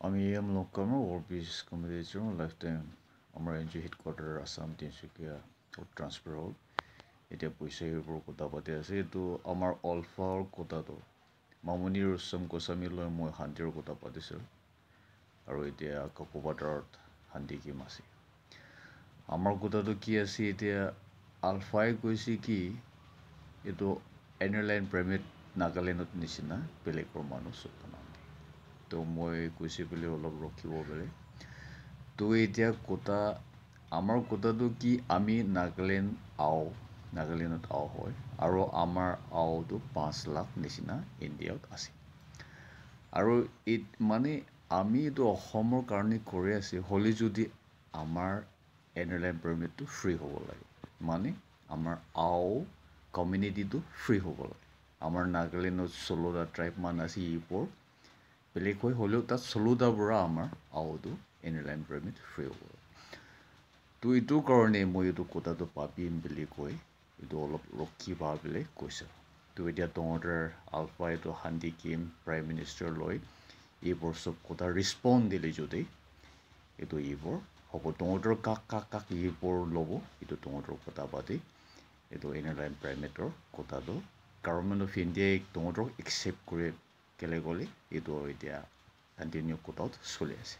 আমি লোকমৰ অফিচ কমিটিৰ লাইফ টাইম আমাৰ NG headquarter Assam Tinsukia transfer হ'ল এতিয়া পইচাৰ ওপৰত কথা পাতি আছে এইটো আমাৰ অলফাৰ কথাটো মামনি ৰচম গোস্বামীলৈ মই শান্তিৰ কথা পাতিছোঁ আৰু এতিয়া ককোপাটাৰত শান্তি কিম আছে আমাৰ কথাটো কি আছে এতিয়া আলফাই কৈছে কি এইটো এনাৰলাইন প্ৰাইমেট নাগালেণ্ডত নিচিনা বেলেগৰ মানুহ চব তো মই কৈছে বুলি অলপ ৰখিব পাৰে তো এতিয়া কথা আমাৰ কথাটো কি আমি নাগালেণ্ডত হয় আৰু আমাৰ আওটো 5 লাখ নিচিনা ইণ্ডিয়াত আছে আৰু মানে আমি এইটো অসমৰ কাৰণে কৰি আছে হ'লে যদি আমাৰ এনাৰলাইন পাৰ্মিটটো ফ্ৰী হ'ব লাগে মানে আমাৰ আও কমিউনিটিটো ফ্ৰী হ'ব লাগে আমাৰ নাগালেণ্ডত 16টা ট্ৰাইব মান আছে এইবোৰ বেলেগ হৈ হ'লেও তাত 16টাৰ পৰা আমাৰ আওটো এনাৰলাইন পাৰ্মিট ফ্ৰী হ'ব তো এইটোৰ কাৰণে মই এইটো কথাটো পাবিম বুলি কৈ এইটো অলপ ৰখি ভাবিলে কৈছে তো এতিয়া তহঁতৰ আলফা এইটো শান্তি কিম প্ৰাইম মিনিষ্টাৰ লৈ এইবোৰ চব কথা ৰিছপণ্ড দিলে যদি এইটো এইবোৰ হ'ব তহঁতৰ কাক এইবোৰ ল'ব এইটো তহঁতৰ কথা পাতি এইটো এনাৰলাইন প্ৰাইমেটৰ কথাটো গভৰ্ণমেণ্ট অফ ইণ্ডিয়াই তহঁতক একচেপ্ট কৰে কেলে গ'লে এইটো এতিয়া কণ্টিনিউ কোটাত চলি আছে